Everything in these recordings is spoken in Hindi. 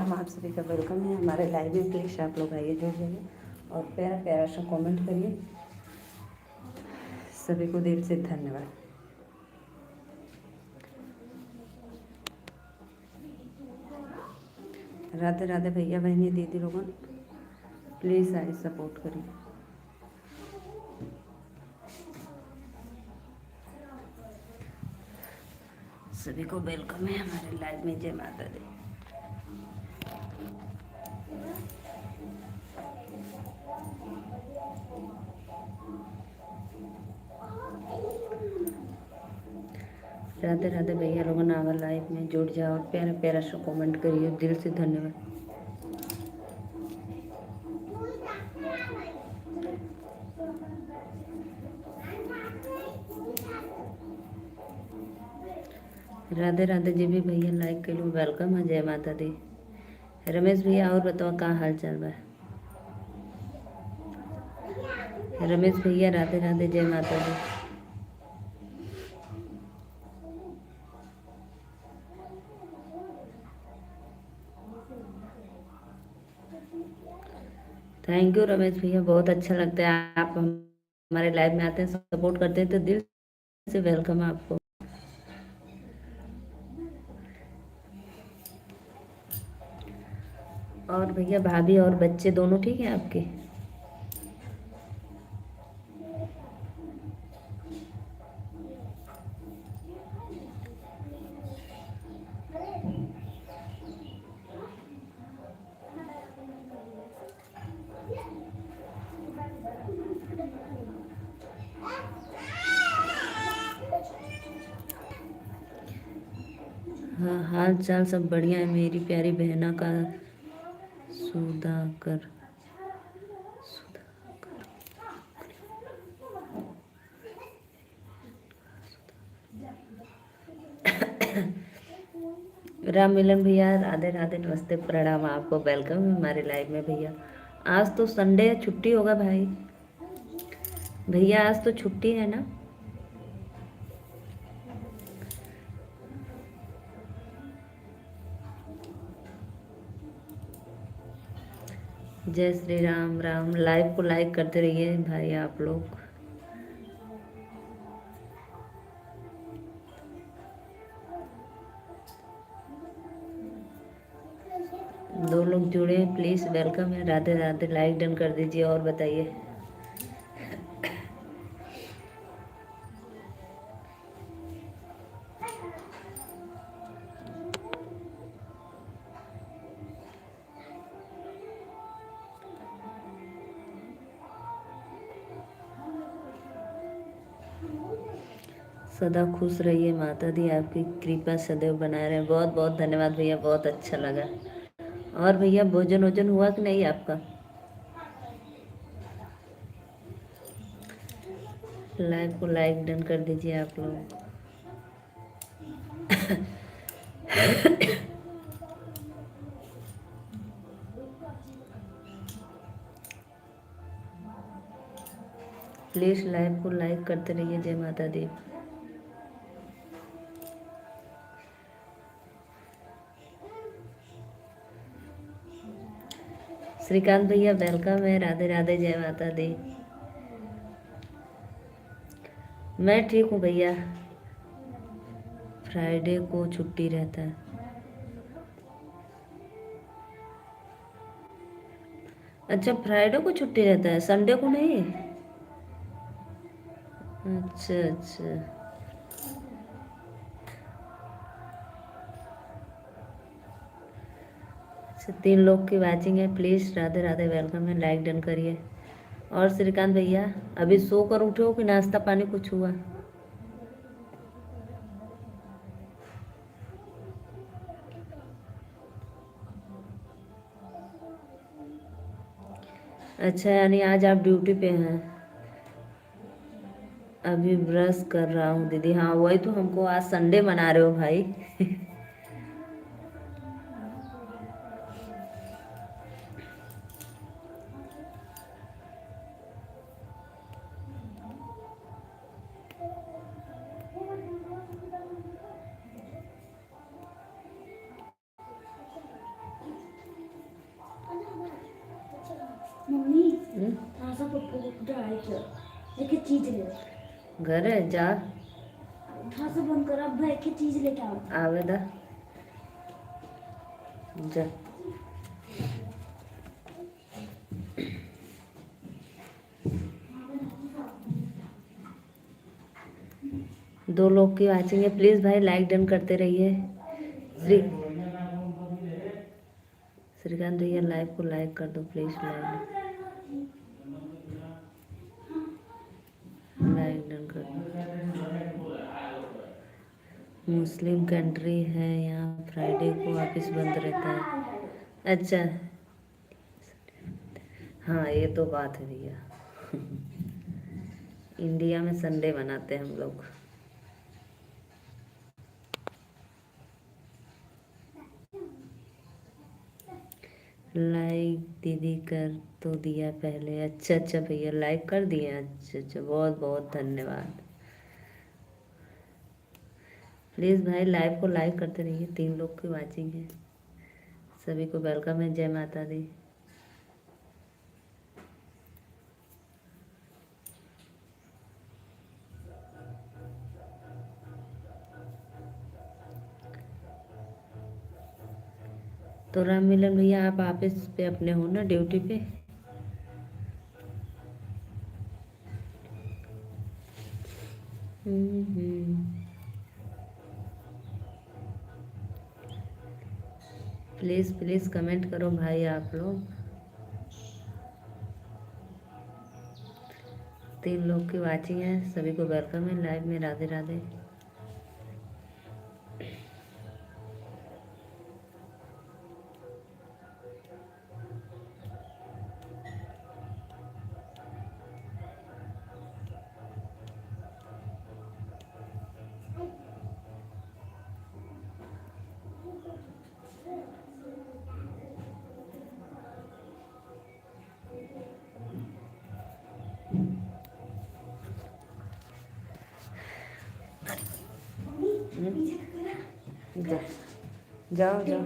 राम, आप सभी का वेलकम है हमारे लाइव में। प्लीज़ आप लोग आइए, जुड़ जाइए और प्यारा प्यारा सा कमेंट करिए। सभी को दिल से धन्यवाद। राधे राधे भैया बहनी दीदी लोगों, प्लीज़ आइए सपोर्ट करिए। सभी को वेलकम है हमारे लाइव में। जय माता दी। राधे राधे भैया लोगों ने आवर लाइव में जुड़ जाओ और प्यारा प्यारा सा कमेंट करिए। दिल से धन्यवाद। राधे राधे जी भी भैया लाइक के लिए वेलकम है। जय माता दी। रमेश भैया और बताओ क्या हाल चाल बा। रमेश भैया राधे राधे, जय माता दी। थैंक यू रमेश भैया, बहुत अच्छा लगता है आप हमारे लाइव में आते हैं, सपोर्ट करते हैं, तो दिल से वेलकम है आपको। और भैया भाभी और बच्चे दोनों ठीक हैं आपके? हाँ, हाल चाल सब बढ़िया है मेरी प्यारी बहना का। सुधाकर राम मिलन भैया राधे राधे, नमस्ते, प्रणाम, आपको वेलकम है हमारे लाइव में। भैया आज तो संडे है, छुट्टी होगा भाई। भैया आज तो छुट्टी है ना? जय श्री राम। राम लाइव को लाइक करते रहिए भाई आप लोग। दो लोग जुड़े हैं, प्लीज़ वेलकम है। राधे राधे, लाइक डन कर दीजिए और बताइए। सदा खुश रहिए, माता दी आपकी कृपा सदैव बनाए रहे। बहुत बहुत धन्यवाद भैया, बहुत अच्छा लगा। और भैया भोजन वोजन हुआ कि नहीं आपका? लाइव को लाइक डन कर दीजिए आप लोग। प्लीज़ लाइव को लाइक करते रहिए। जय माता दी। श्रीकांत भैया वेलकम है। राधे राधे, जय माता दी। मैं ठीक हूँ भैया, फ्राइडे को छुट्टी रहता है। अच्छा, फ्राइडे को छुट्टी रहता है, संडे को नहीं? अच्छा अच्छा। अच्छा, 3 लोग की वाचिंग है, प्लीज़ राधे राधे वेलकम है, लाइक डन करिए। और श्रीकांत भैया अभी सो कर उठे हो कि नाश्ता पानी कुछ हुआ? अच्छा, यानी आज आप ड्यूटी पे हैं। अभी ब्रश कर रहा हूँ दीदी। हाँ वही तो, हमको आज संडे मना रहे हो भाई। मम्मी थोड़ा सा पप्पू को ड्राई कर एक चीज ले घर है जा थोड़ा सा बंद कर अब एक चीज लेके आओ आवेदा जा। दो लोग की वाचिंग है, प्लीज़ भाई लाइक डन करते रहिए। श्री श्रीकांत भैया लाइव को लाइक कर दो प्लीज़, लाइक डन कर दो। मुस्लिम कंट्री है यहाँ, फ्राइडे को ऑफिस बंद रहता है। अच्छा हाँ ये तो बात है भैया। इंडिया में संडे मनाते हैं हम लोग। लाइक दीदी कर तो दिया पहले। अच्छा अच्छा भैया लाइक कर दिए, अच्छा अच्छा बहुत बहुत धन्यवाद। प्लीज़ भाई लाइव को लाइक करते रहिए, 3 लोग की वाचिंग है। सभी को वेलकम है, जय माता दी। तो राम मिलन भैया आप ऑफिस पे अपने हो ना, ड्यूटी पे? प्लीज़ प्लीज़ कमेंट करो भाई आप लोग। 3 लोग की वाचिंग है, सभी को वेलकम है लाइव में। राधे राधे। जाओ जाओ।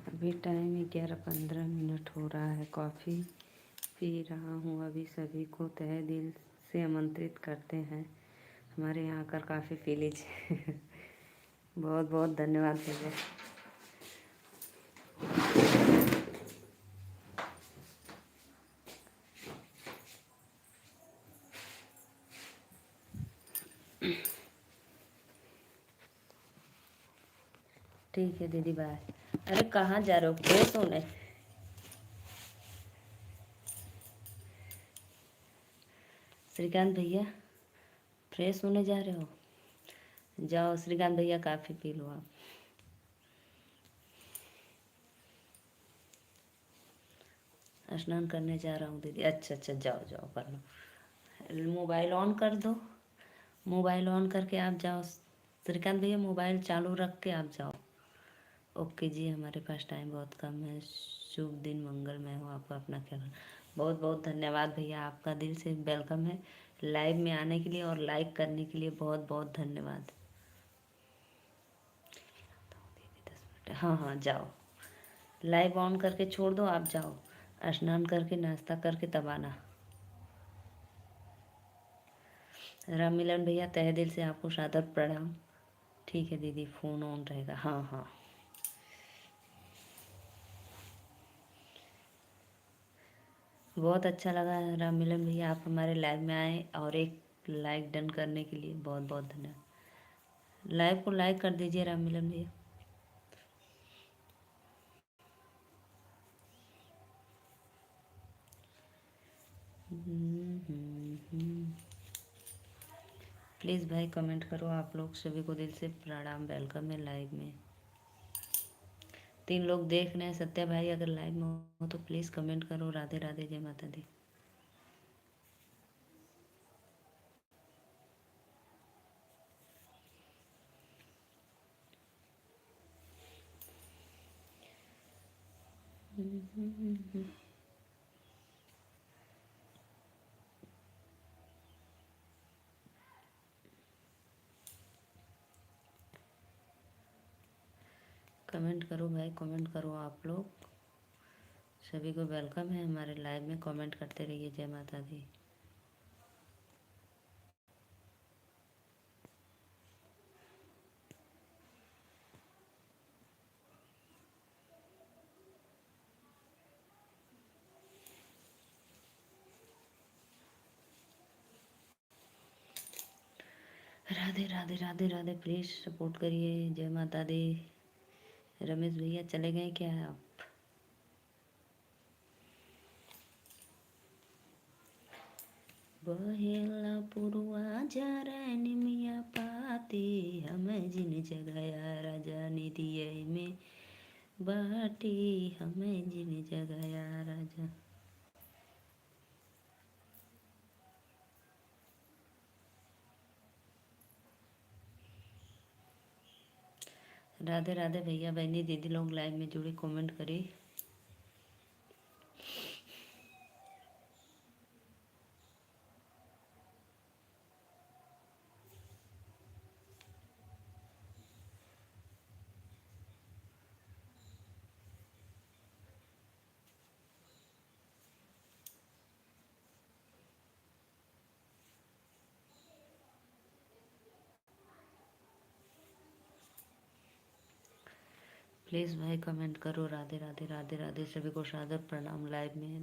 अभी टाइम 11:15 हो रहा है। कॉफ़ी पी रहा हूँ अभी। सभी को तहे दिल से आमंत्रित करते हैं हमारे यहाँ आकर काफ़ी पी लीजिए। बहुत बहुत धन्यवाद भैया। ठीक है दीदी बाय। अरे कहाँ जा रहे हो, फ्रेश होने? श्रीकांत भैया फ्रेश होने जा रहे हो? जाओ श्रीकांत भैया काफ़ी पी लो आप। स्नान करने जा रहा हूँ दीदी। अच्छा अच्छा जाओ जाओ कर लो। मोबाइल ऑन कर दो, मोबाइल ऑन करके आप जाओ। श्रीकांत भैया मोबाइल चालू रख के आप जाओ। ओके जी, हमारे पास टाइम बहुत कम है। शुभ दिन मंगलमय हो, आपका अपना ख्याल। बहुत बहुत धन्यवाद भैया, आपका दिल से वेलकम है लाइव में आने के लिए और लाइक करने के लिए। बहुत बहुत धन्यवाद। हाँ हाँ जाओ, लाइव ऑन करके छोड़ दो, आप जाओ स्नान करके नाश्ता करके तब आना। राम मिलन भैया तहे दिल से आपको सादर प्रणाम। ठीक है दीदी, फ़ोन ऑन रहेगा। हाँ हाँ बहुत अच्छा लगा राम मिलन भैया आप हमारे लाइव में आए और एक लाइक डन करने के लिए बहुत बहुत धन्यवाद। लाइव को लाइक कर दीजिए राम मिलन भैया। प्लीज़ भाई कमेंट करो आप लोग। सभी को दिल से प्रणाम, वेलकम है लाइव में। 3 लोग देख रहे हैं। सत्या भाई अगर लाइव में हो तो प्लीज़ कमेंट करो। राधे राधे, जय माता दी। कमेंट करो भाई, कमेंट करो आप लोग। सभी को वेलकम है हमारे लाइव में, कमेंट करते रहिए। जय माता दी। राधे राधे राधे राधे, प्लीज सपोर्ट करिए। जय माता दी। रमेश भैया चले गए क्या आप? बहेला पुरवा जरन मिया पाती, हम जिन जगया राजा निधिये में बाटी, हमें जिन जगया राजा। राधे राधे भैया बहनी दीदी लोग लाइव में जुड़े, कमेंट करिए। प्लीज़ भाई कमेंट करो। राधे राधे राधे राधे, सभी को सादर प्रणाम लाइव में।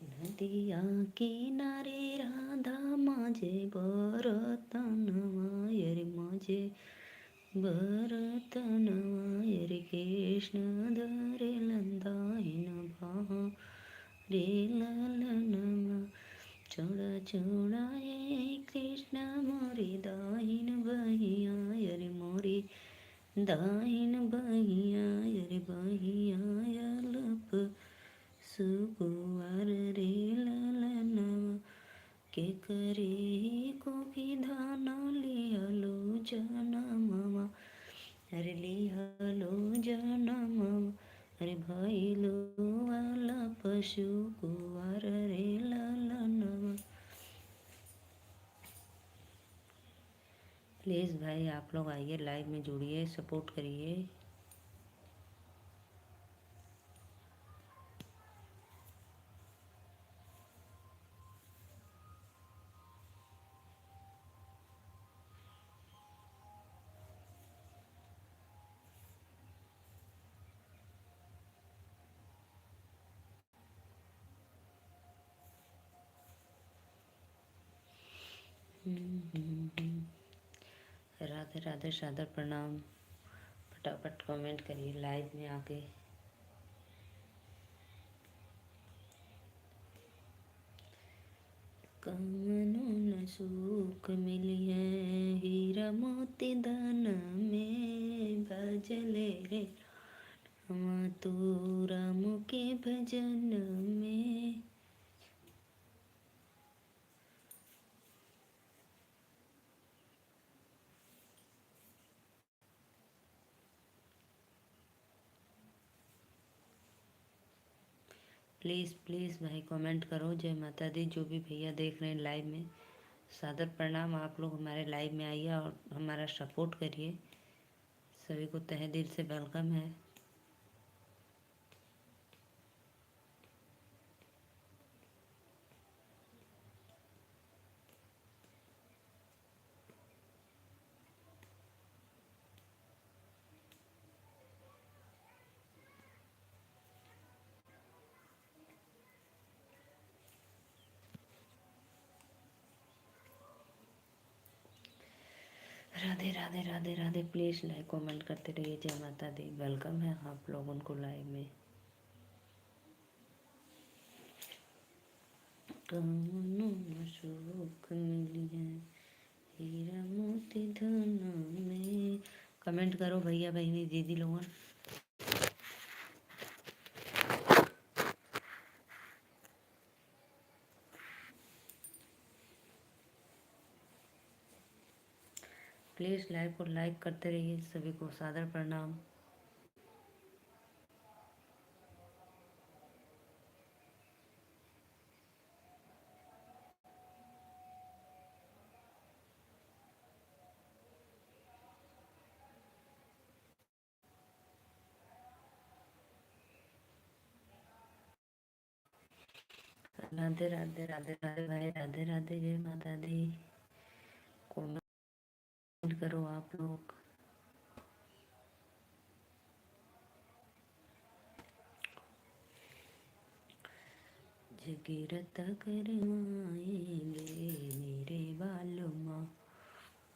नदिया किनारे राधा माझे बरतन मायर, माझे बरतन मायर, कृष्ण धरे लंदाहीन भा रे ललनमा, छोड़ा छोड़ा ये कृष्ण मोरी दाहिन बहिया रे, मोरी दाहिन बहिया रे, बहिया लप सुकुवार रे ललनमा, के करे को विधान लिहलो जनममा, अरे लिहलो जनममा, अरे भइलो वाला पशु कुवार रे ललनमा। प्लीज़ भाई आप लोग आइए, लाइव में जुड़िए, सपोर्ट करिए। राधे राधे, सादर प्रणाम। फटाफट कमेंट करिए लाइव में आके। कामनो न सुख मिलिए, हीरा मोती धन में भजले रे, हम तो राम के भजन में। प्लीज़ प्लीज़ भाई कमेंट करो। जय माता दी। जो भी भैया देख रहे हैं लाइव में, सादर प्रणाम। आप लोग हमारे लाइव में आइए और हमारा सपोर्ट करिए। सभी को तहे दिल से वेलकम है। Radhe Radhe Radhe Radhe, please like comment करते रहिए। जय माता दी। वेलकम है आप लोगों को लाइव में। कामनो न सुख मिलिए, हीरा मोती धन में। कमेंट करो भैया बहनी दीदी लोगन। प्लीज़ लाइव को लाइक करते रहिए। सभी को सादर प्रणाम। राधे राधे राधे राधे भाई, राधे राधे, जय माता दी। कमेंट करो आप लोग। जगीरत करवाएंगे मेरे बालमा।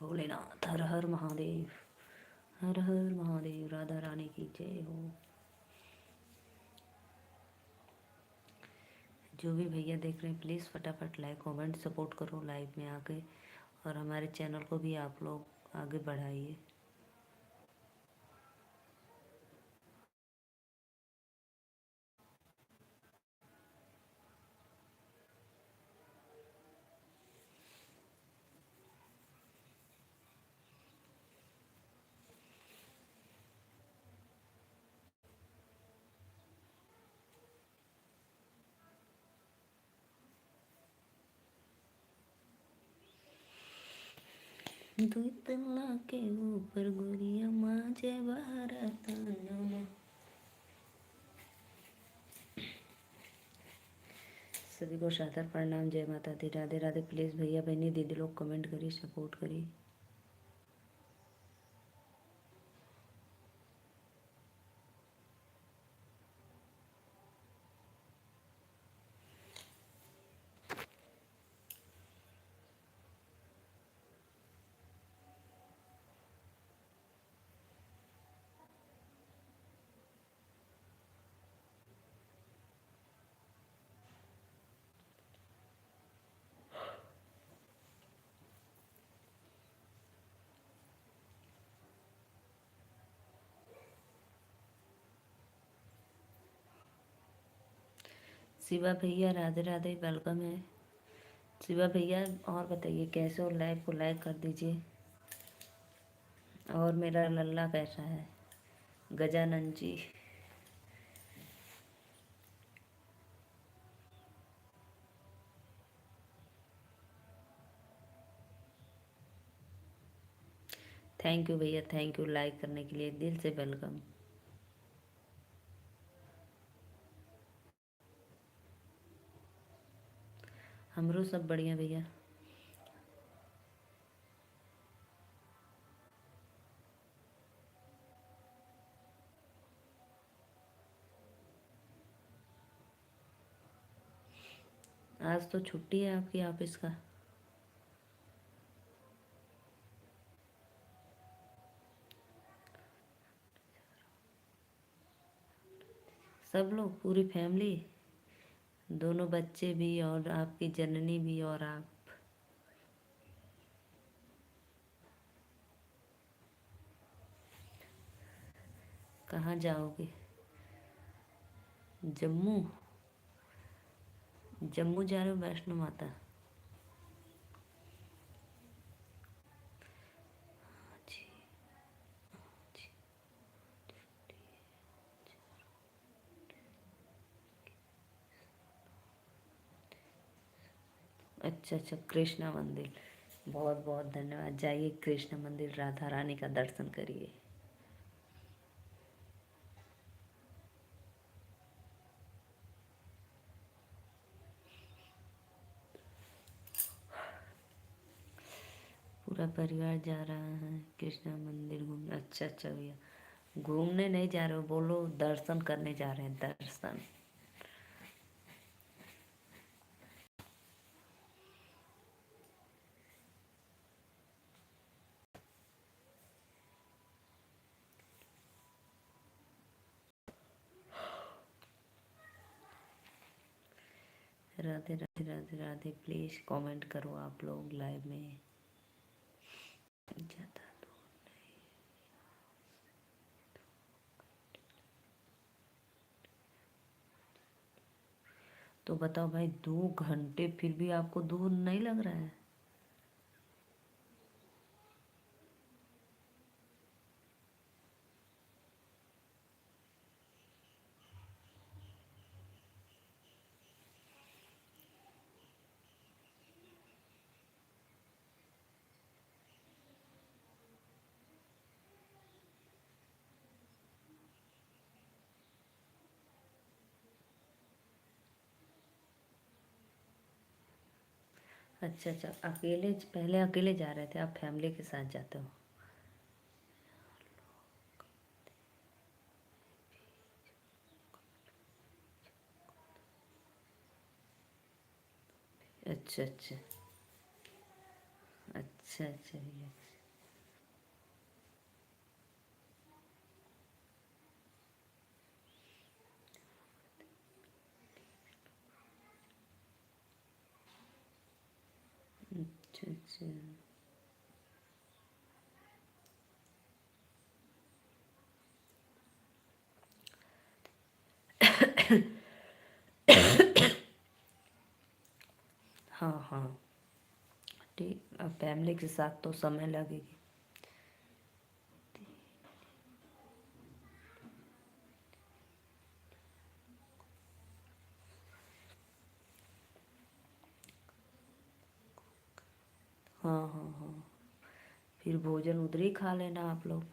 भोलेनाथ हर हर महादेव, हर हर महादेव। राधा रानी की जय हो। जो भी भैया देख रहे हैं प्लीज़ फटाफट लाइक कमेंट सपोर्ट करो लाइव में आके, और हमारे चैनल को भी आप लोग आगे बढ़ाइए। दुई तल्ला के ऊपर गोरिया माँ जय भारत नामा। सभी को सादर प्रणाम, जय माता दी, राधे राधे। प्लीज़ भैया बहनी दीदी लोग कमेंट करिए, सपोर्ट करिए। शिवा भैया राधे राधे, वेलकम है शिवा भैया। और बताइए कैसे हो, लाइव को लाइक कर दीजिए। और मेरा लल्ला कैसा है, गजानन जी। थैंक यू भैया, थैंक यू लाइक करने के लिए, दिल से वेलकम। हमरो सब बढ़िया भैया। आज तो छुट्टी है आपकी ऑफिस का। सब लोग, पूरी फैमिली, दोनों बच्चे भी और आपकी जननी भी और आप। कहाँ जाओगे? जम्मू? जम्मू जा रहे हो वैष्णो माता? जी जी। अच्छा अच्छा, कृष्णा मंदिर। बहुत बहुत धन्यवाद। जाइए कृष्ण मंदिर, राधा रानी का दर्शन करिए। पूरा परिवार जा रहा है कृष्णा मंदिर घूमने। अच्छा अच्छा भैया, घूमने नहीं जा रहे हो, बोलो दर्शन करने जा रहे हैं, दर्शन। राधे राधे राधे राधे। प्लीज कमेंट करो आप लोग लाइव में। ज़्यादा दूर नहीं। तो बताओ भाई, 2 घंटे फिर भी आपको दूर नहीं लग रहा है? अच्छा अच्छा, अकेले पहले अकेले जा रहे थे, आप फैमिली के साथ जाते हो? अच्छा अच्छा अच्छा अच्छा भैया। अच्छा अच्छा। हाँ हाँ ठीक, अब फैमिली के साथ तो समय लगेगी। हाँ हाँ हाँ, फिर भोजन उधर ही खा लेना आप लोग।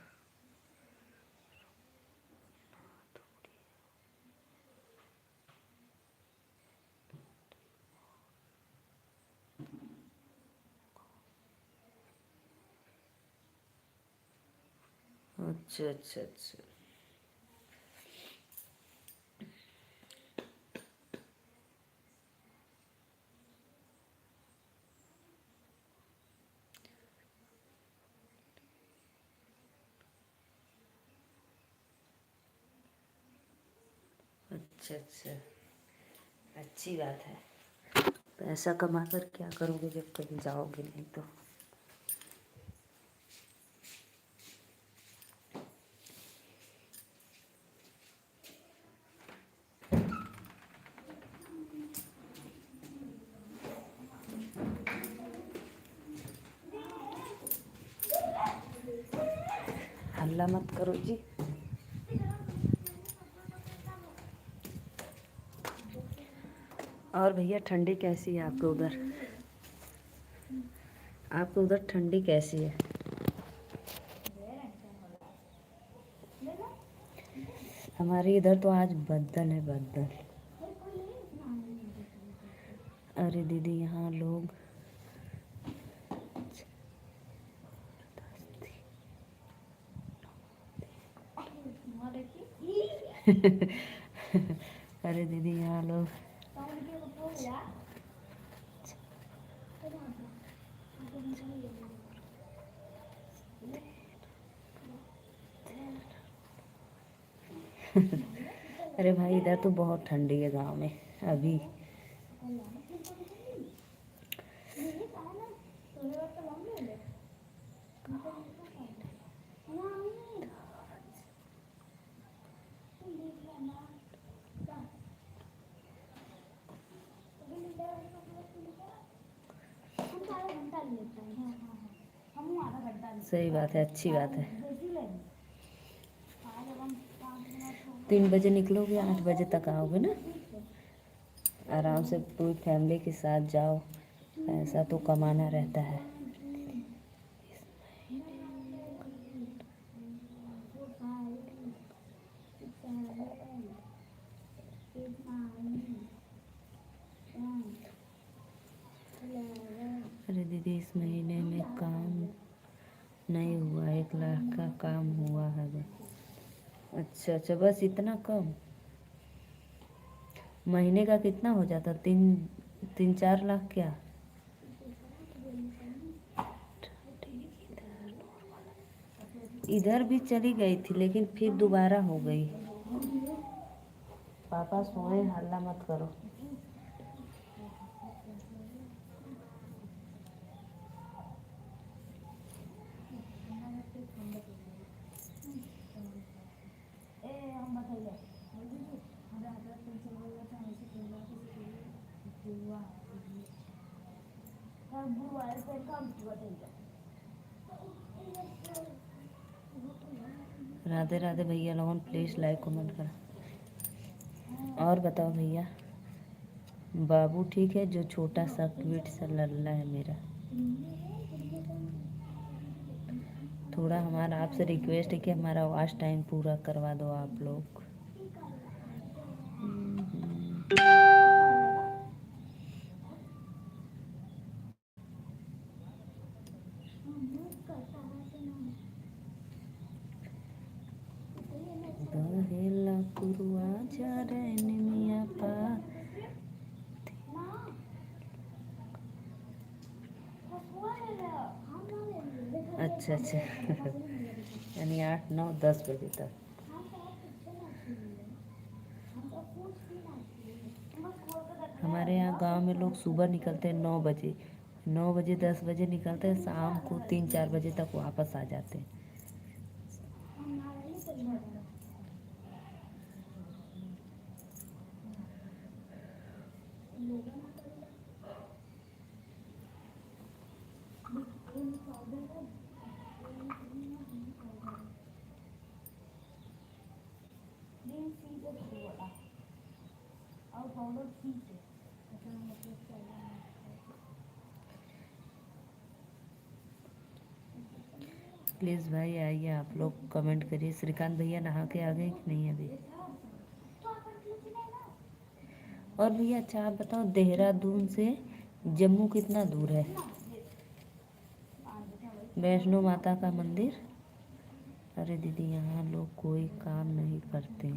अच्छा अच्छा अच्छा अच्छा अच्छा, अच्छी बात है। पैसा कमा कर क्या करोगे जब कहीं जाओगे नहीं तो? हल्ला मत करो जी। और भैया ठंडी कैसी है आपके उधर? आपके उधर ठंडी कैसी है? हमारे इधर तो आज बद्दल है, बद्दल। अरे दीदी यहाँ लोग अरे दीदी यहाँ लोग अरे भाई इधर तो बहुत ठंडी है गांव में अभी। सही बात है, अच्छी बात है। 3 बजे निकलोगे, 8 बजे तक आओगे ना? आराम से पूरी फैमिली के साथ जाओ, पैसा तो कमाना रहता है। अरे दीदी इस महीने में काम नहीं हुआ, 1 लाख का काम हुआ है बस। अच्छा अच्छा, बस इतना कम? महीने का कितना हो जाता? 3-4 लाख क्या? इधर भी चली गई थी लेकिन फिर दोबारा हो गई। पापा सोए, हल्ला मत करो। राधे राधे भैया लोगन, प्लीज़ लाइक कमेंट करो। और बताओ भैया, बाबू ठीक है? जो छोटा सा क्यूट सा लल्ला है मेरा। थोड़ा हमारा आपसे रिक्वेस्ट है कि हमारा वॉच टाइम पूरा करवा दो आप लोग। अच्छा अच्छा यानी 8 9 10 बजे तक। हमारे यहाँ गांव में लोग सुबह निकलते हैं 9 बजे, 9 बजे 10 बजे निकलते हैं, शाम को 3 4 बजे तक वापस आ जाते हैं। प्लीज़ भाई आइए, आप लोग कमेंट करिए। श्रीकांत भैया नहा के आ गए कि नहीं अभी? और भैया अच्छा आप बताओ, देहरादून से जम्मू कितना दूर है? वैष्णो माता का मंदिर। अरे दीदी यहाँ लोग कोई काम नहीं करते।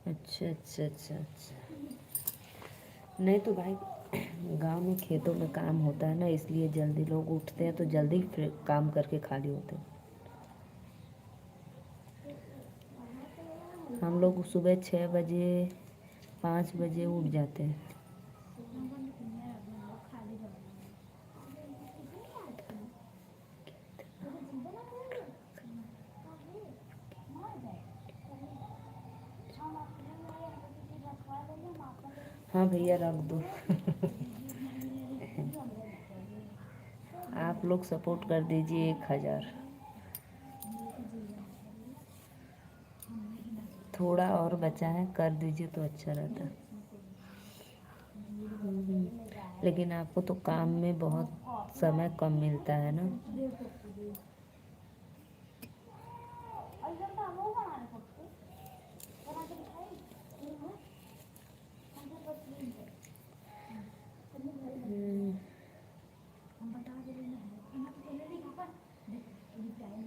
अच्छा अच्छा अच्छा अच्छा। नहीं तो भाई गांव में खेतों में काम होता है ना, इसलिए जल्दी लोग उठते हैं तो जल्दी फिर काम करके खाली होते हैं। हम लोग सुबह 6 बजे 5 बजे उठ जाते हैं। हाँ भैया रख दो आप लोग सपोर्ट कर दीजिए 1000। थोड़ा और बचा है, कर दीजिए तो अच्छा रहता। लेकिन आपको तो काम में बहुत समय कम मिलता है ना।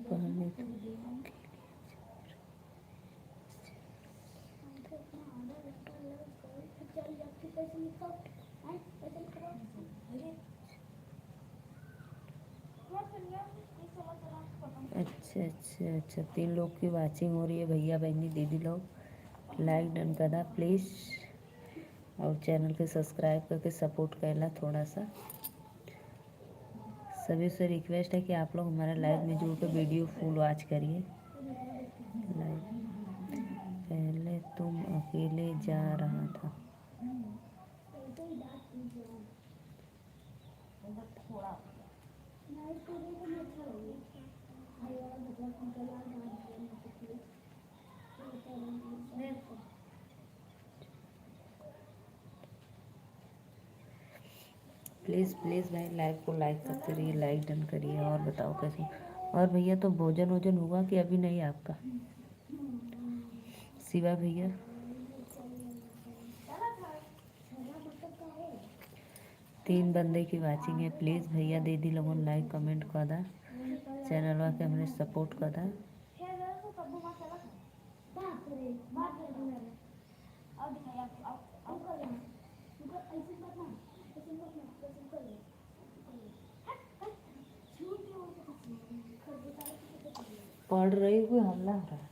पढ़ने तो अच्छा अच्छा अच्छा 3 लोग की वाचिंग हो रही है, भैया बहनी दीदी लोग। लाइक डन करा प्लीज़, और चैनल के सब्सक्राइब करके सपोर्ट करना थोड़ा सा। सभी से रिक्वेस्ट है कि आप लोग हमारा लाइव में जुड़ कर वीडियो फुल वॉच करिए। लाइव पहले तुम अकेले जा रहा था। प्लीज़ प्लीज़ भाई लाइव को लाइक करते रहिए, लाइक डन करिए। और बताओ कैसे? और भैया तो भोजन वोजन हुआ कि अभी नहीं आपका? शिवा भैया 3 बंदे की वाचिंग है, प्लीज़ भैया दीदी लोगों लाइक कमेंट कर दा, चैनल के हमने सपोर्ट कर दा। पढ़ रही हुई हल्ला हो रहा है।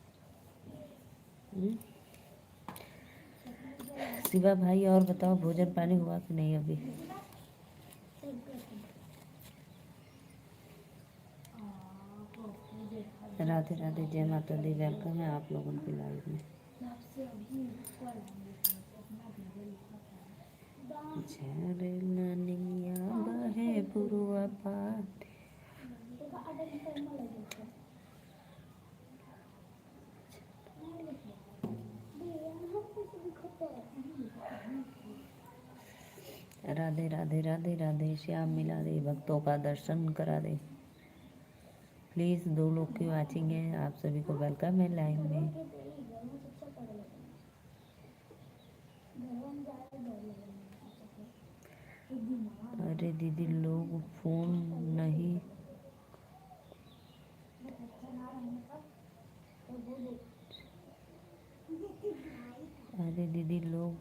शिवा भाई और बताओ भोजन पानी हुआ कि नहीं अभी? राधे राधे, जय माता दी। वेलकम है आप लोगों की लाइव में। झरना बहे पुरवा पात। राधे राधे राधे राधे, श्याम मिला दे, भक्तों का दर्शन करा दे। प्लीज़ 2 लोग की वाचिंग है, आप सभी को वेलकम है लाइव में। अरे दीदी लोग फोन नहीं। अरे दीदी लोग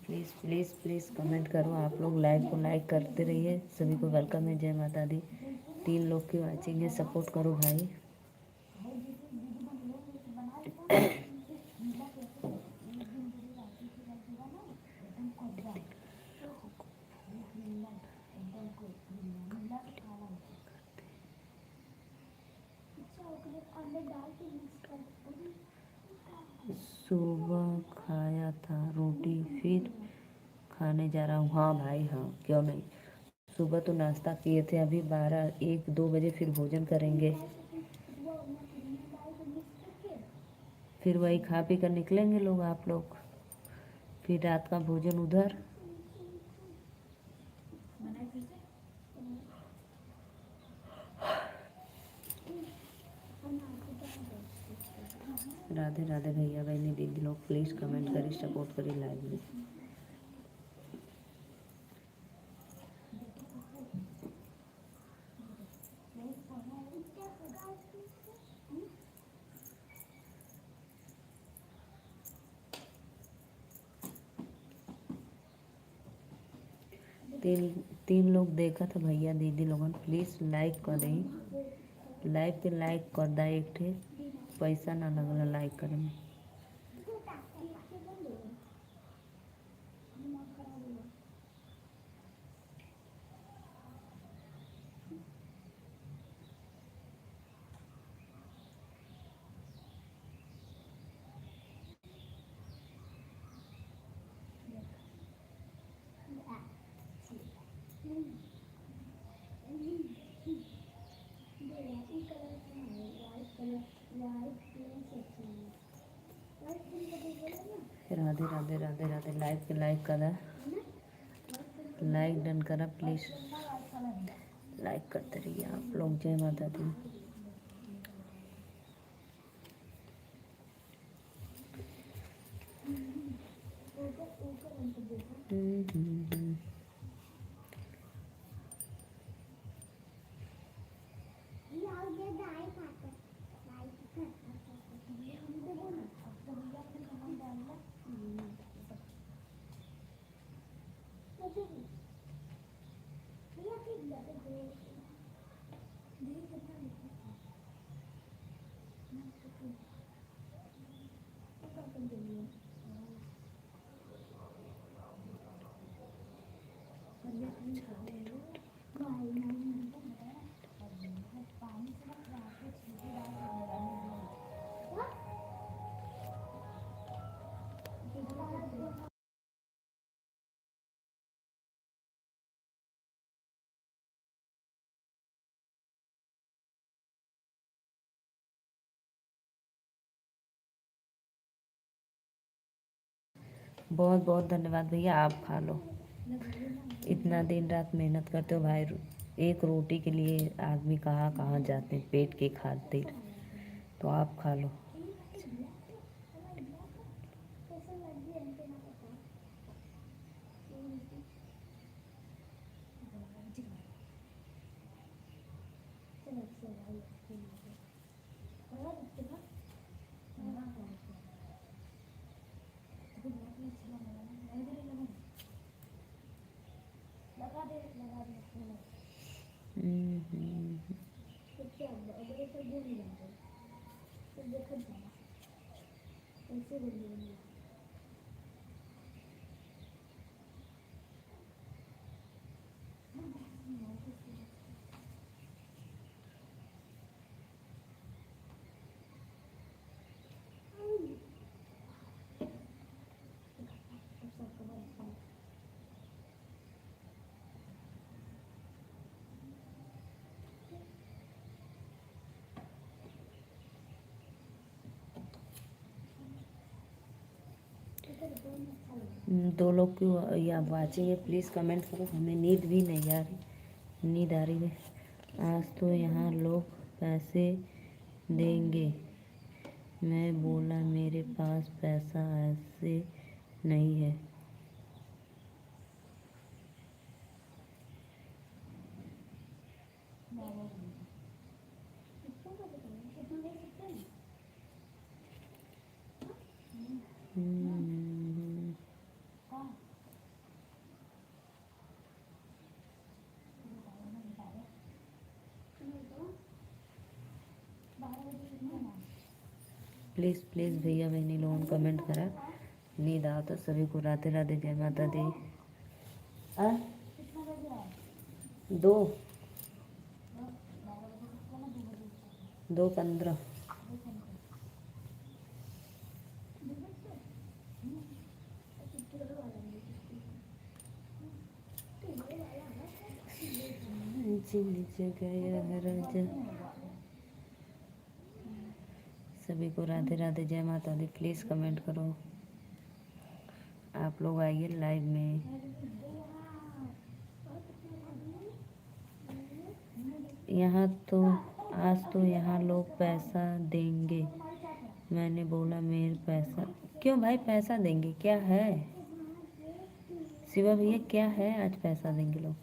प्लीज़ प्लीज़ प्लीज़ कमेंट करो। आप लोग लाइव को लाइक करते रहिए। सभी को वेलकम है, जय माता दी। 3 लोग की वाचिंग है, सपोर्ट करो भाई। सुबह खाया था रोटी, फिर खाने जा रहा हूँ। हाँ भाई हाँ, क्यों नहीं। सुबह तो नाश्ता किए थे, अभी 12-1-2 बजे फिर भोजन करेंगे। फिर वही खा पी कर निकलेंगे लोग, आप लोग। फिर रात का भोजन उधर। राधे राधे भैया बहनी दीदी लोग, प्लीज़ कमेंट करिए, सपोर्ट करिए लाइव में। तीन लोग देखा था भैया दीदी लोगन, प्लीज़ लाइक कर दें। लाइव पे लाइक कर दा, एक ठे पैसा ना लगला लाइक करे में। राधे राधे राधे राधे। लाइक पे लाइक करा, लाइक डन करा, प्लीज़ लाइक करते रहिए आप लोग। जय माता दी। बहुत बहुत धन्यवाद भैया, आप खा लो। इतना दिन रात मेहनत करते हो भाई, एक रोटी के लिए आदमी कहाँ कहाँ जाते हैं पेट के खातिर, तो आप खा लो। दो लोग की या वाचिंग है, प्लीज़ कमेंट करो। हमें नींद भी नहीं आ रही, नींद आ रही है। आज तो यहाँ लोग पैसे देंगे। मैं बोला मेरे पास पैसा ऐसे नहीं है। हम्म, प्लीज़ प्लीज़ भैया बहनी लोगों ने कमेंट करा। नींद आओ तो सभी को राधे राधे, जय माता दी। आ? 2:15। सभी को राधे राधे, जय माता दी। प्लीज़ कमेंट करो। आप लोग आइए लाइव में। यहाँ तो आज तो यहाँ लोग पैसा देंगे। मैंने बोला मेरे पैसा, क्यों भाई पैसा देंगे, क्या है शिवा भैया, क्या है आज पैसा देंगे लोग?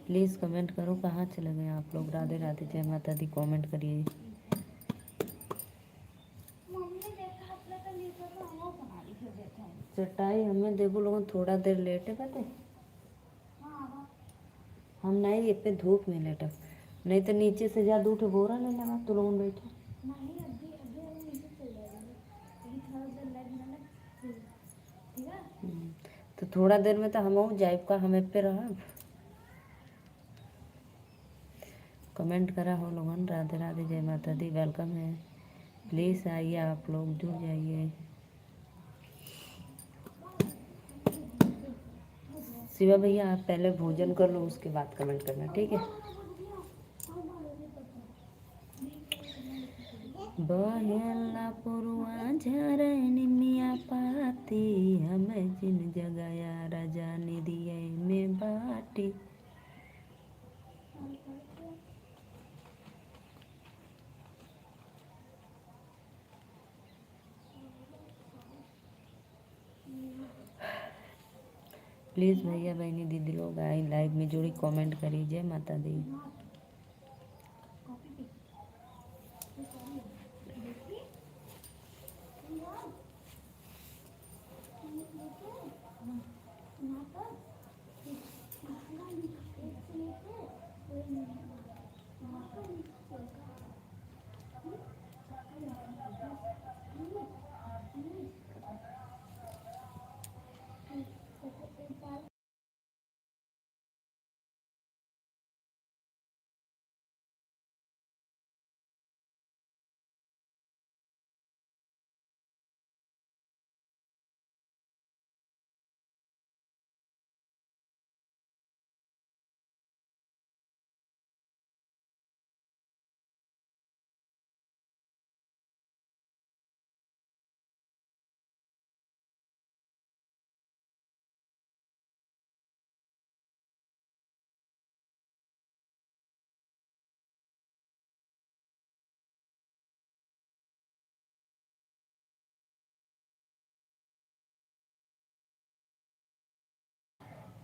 प्लीज़ कमेंट करो, कहाँ चले गए आप लोग? राधे राधे, जय माता दी, कमेंट करिए। चटाई हमें देखो लोगों, थोड़ा देर लेटे पते हम नहीं ये पे धूप में लेटा, नहीं तो नीचे से ज्यादा उठे बोरा नहीं लगा तो लोगों बैठे। तो थोड़ा देर में तो हम जाइब का हमें पे रहा। कमेंट करा हो लोगों, राधे राधे, जय माता दी, वेलकम है। प्लीज़ आइए, आप लोग जुड़ जाइए। शिवा भैया आप पहले भोजन कर लो, उसके बाद कमेंट करना, ठीक है? बहेला पुरुआ झरे निमिया पाती, हमें जिन जगाया राजा निधिये में बाटी। प्लीज़ भैया बहनी दीदी लोग आए लाइव में, जुड़ी, कमेंट करिए, जय माता दी।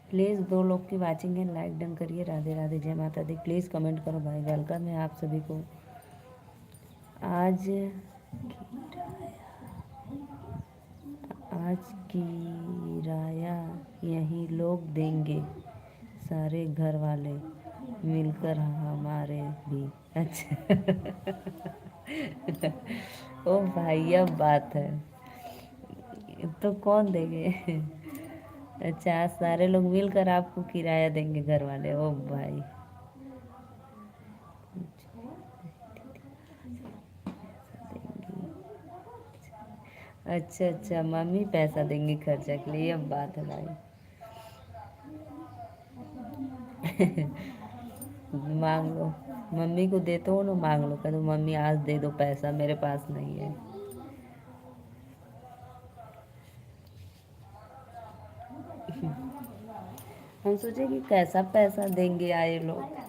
प्लीज़ 2 लोग की वाचिंग है, लाइक डन करिए। राधे राधे, जय माता दी। प्लीज़ कमेंट करो भाई, वेलकम है आप सभी को। आज किराया यही लोग देंगे, सारे घर वाले मिलकर हमारे भी। अच्छा ओ भाई अब बात है, तो कौन देंगे? अच्छा, आज सारे लोग मिलकर आपको किराया देंगे घर वाले? ओ भाई। अच्छा अच्छा, मम्मी पैसा देंगी खर्चा के लिए, अब बात है भाई। मांग लो, मम्मी को देते हो ना, मांग लो, कह दो मम्मी आज दे दो पैसा, मेरे पास नहीं है। हम सोचे कि कैसा पैसा देंगे आए लोग।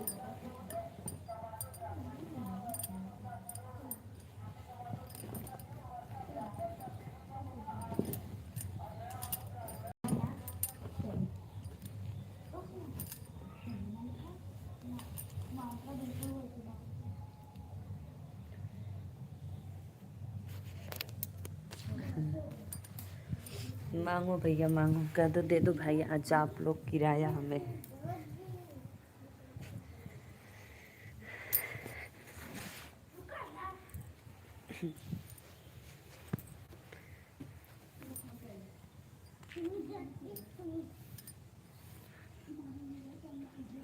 मांगो भैया मांगो, कह दो दे दो भाई आज आप लोग किराया हमें।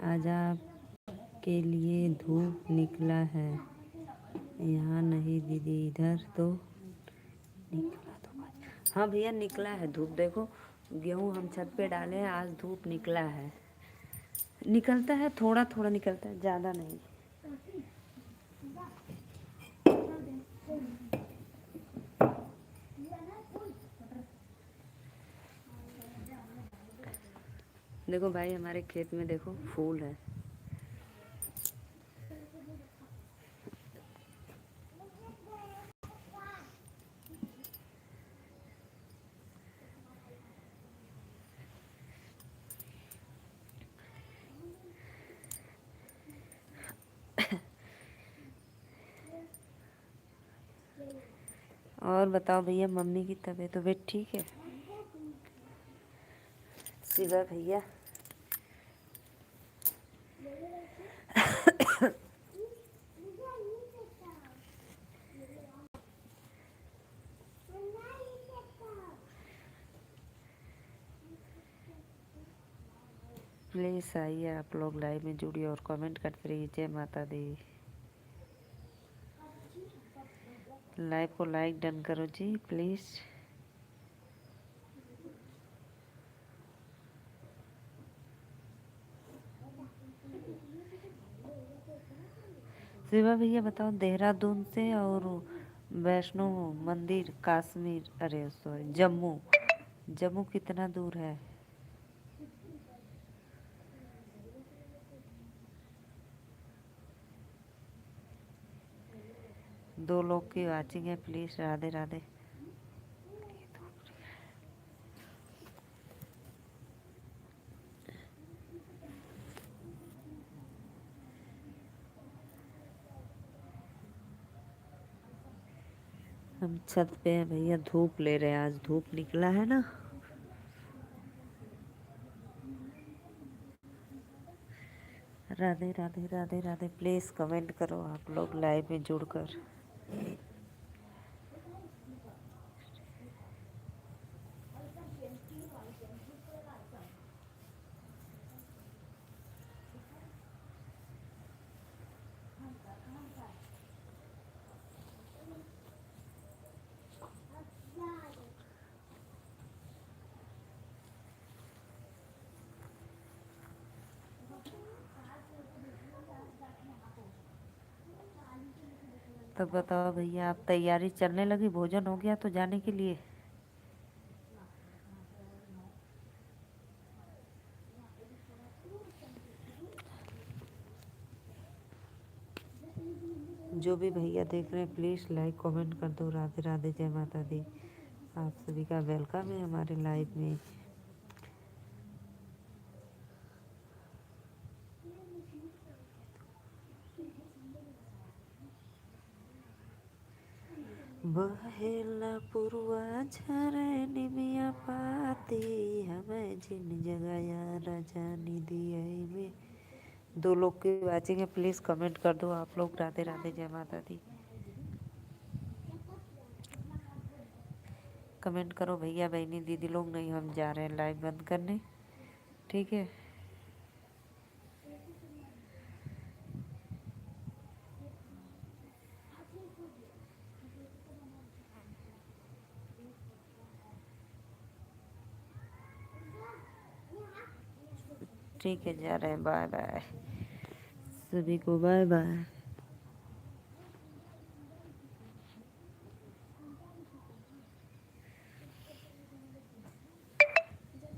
आज आपके लिए धूप निकला है, यहाँ नहीं दीदी, इधर तो निकला तो भाई। हाँ भैया निकला है धूप, देखो गेहूँ हम छत पे डाले हैं, आज धूप निकला है। निकलता है थोड़ा थोड़ा निकलता है, ज़्यादा नहीं। देखो भाई हमारे खेत में देखो फूल है। और बताओ भैया, मम्मी की तबीयत ठीक है? शिवा भैया प्लीज़ आइए आप लोग लाइव में जुड़िए और कमेंट करते रहिए। जय माता दी। लाइव को लाइक डन करो जी प्लीज़। शिवा भैया बताओ, देहरादून से और वैष्णो मंदिर कश्मीर, अरे सॉरी जम्मू, जम्मू कितना दूर है? दो लोग की वाचिंग है, प्लीज़ राधे राधे। हम छत पे हैं भैया, धूप ले रहे हैं, आज धूप निकला है ना। राधे राधे राधे राधे। प्लीज़ कमेंट करो आप लोग लाइव में जुड़कर। तब बताओ भैया, आप तैयारी चलने लगी, भोजन हो गया तो जाने के लिए? जो भी भैया देख रहे हैं प्लीज़ लाइक कमेंट कर दो। राधे राधे, जय माता दी। आप सभी का वेलकम है हमारे लाइव में। बहेला पुरवा झरे निमिया पाती, हमें जिन जगाया राजा निधि में। दो लोग की वाचिंग है, प्लीज़ कमेंट कर दो आप लोग। राधे राधे, जय माता दी। कमेंट करो भैया बहनी दीदी लोग। नहीं, हम जा रहे हैं लाइव बंद करने, ठीक है। ठीक है, जा रहे हैं। बाय बाय सभी को, बाय बाय।